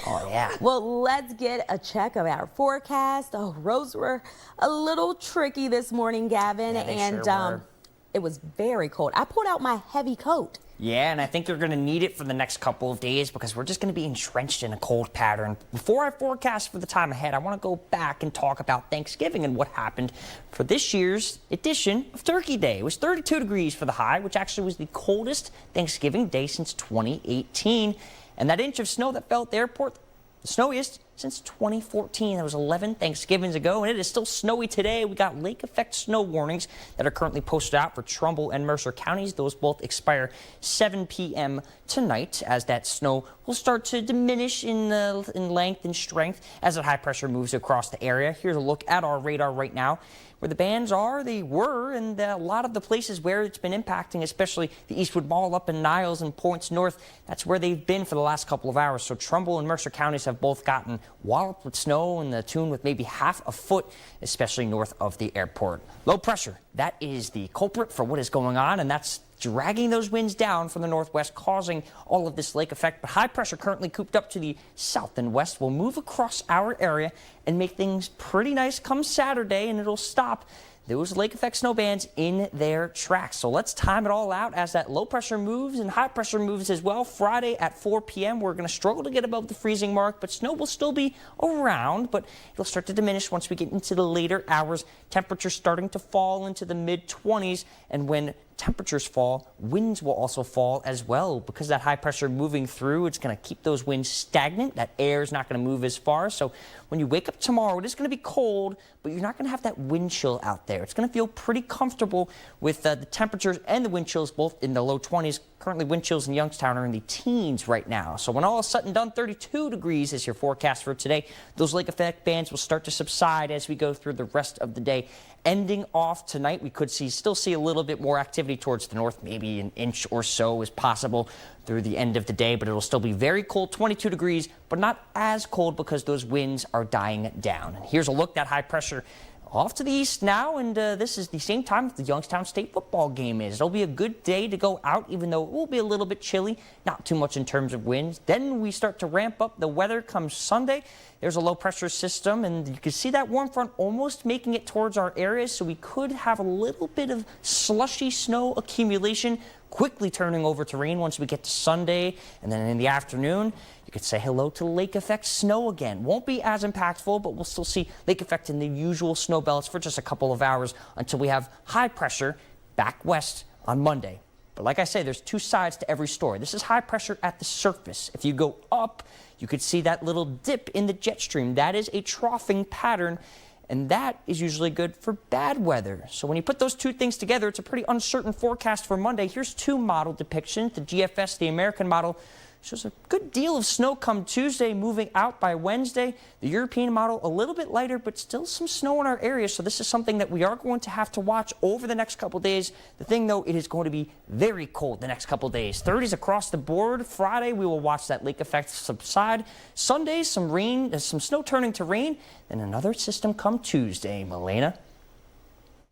Oh, yeah. Well, let's get a check of our forecast. Oh, roads were a little tricky this morning, Gavin, Yeah, they and sure were. it was very cold. I pulled out my heavy coat. Yeah, and I think you're going to need it for the next couple of days because we're just going to be entrenched in a cold pattern. Before I forecast for the time ahead, I want to go back and talk about Thanksgiving and what happened for this year's edition of Turkey Day. It was 32 degrees for the high, which actually was the coldest Thanksgiving day since 2018. And that inch of snow that fell at the airport, the snowiest since 2014. That was 11 Thanksgivings ago, and it is still snowy today. We got lake effect snow warnings that are currently posted out for Trumbull and Mercer counties. Those both expire 7 p.m. tonight, as that snow will start to diminish in length and strength as that high pressure moves across the area. Here's a look at our radar right now. Where the bands are, they were, and a lot of the places where it's been impacting, especially the Eastwood Mall up in Niles and points north, that's where they've been for the last couple of hours. So Trumbull and Mercer counties have both gotten walloped with snow in the tune with maybe half a foot, especially north of the airport. Low pressure, that is the culprit for what is going on, and that's dragging those winds down from the northwest, causing all of this lake effect. But high pressure currently cooped up to the south and west will move across our area and make things pretty nice come Saturday, and it'll stop those lake effect snow bands in their tracks. So let's time it all out as that low pressure moves and high pressure moves as well. Friday at 4 p.m. we're going to struggle to get above the freezing mark, but snow will still be around, but it'll start to diminish once we get into the later hours. Temperatures starting to fall into the mid-20s, and when temperatures fall, winds will also fall as well. Because that high pressure moving through, it's going to keep those winds stagnant. That air is not going to move as far. So when you wake up tomorrow, it is going to be cold, but you're not going to have that wind chill out there. It's going to feel pretty comfortable with the temperatures and the wind chills both in the low 20s. Currently, wind chills in Youngstown are in the teens right now. So when all is said and done, 32 degrees is your forecast for today. Those lake effect bands will start to subside as we go through the rest of the day. Ending off tonight, we could still see a little bit more activity towards the north. Maybe an inch or so is possible through the end of the day, but it'll still be very cold, 22 degrees, but not as cold because those winds are dying down. And here's a look at high pressure off to the east now, and this is the same time the Youngstown State football game is. It'll be a good day to go out, even though it will be a little bit chilly, not too much in terms of winds. Then we start to ramp up the weather come Sunday. There's a low pressure system, and you can see that warm front almost making it towards our areas, so we could have a little bit of slushy snow accumulation, quickly turning over to rain once we get to Sunday. And then in the afternoon, you could say hello to lake effect snow again. Won't be as impactful, but we'll still see lake effect in the usual snow belts for just a couple of hours until we have high pressure back west on Monday. But like I say, there's two sides to every story. This is high pressure at the surface. If you go up, you could see that little dip in the jet stream. That is a troughing pattern, and that is usually good for bad weather. So when you put those two things together, it's a pretty uncertain forecast for Monday. Here's two model depictions. The GFS, the American model, shows a good deal of snow come Tuesday, moving out by Wednesday. The European model, a little bit lighter, but still some snow in our area. So this is something that we are going to have to watch over the next couple days. The thing, though, it is going to be very cold the next couple days. 30s across the board. Friday, we will watch that lake effect subside. Sunday, some rain, some snow turning to rain. Then another system come Tuesday. Milena.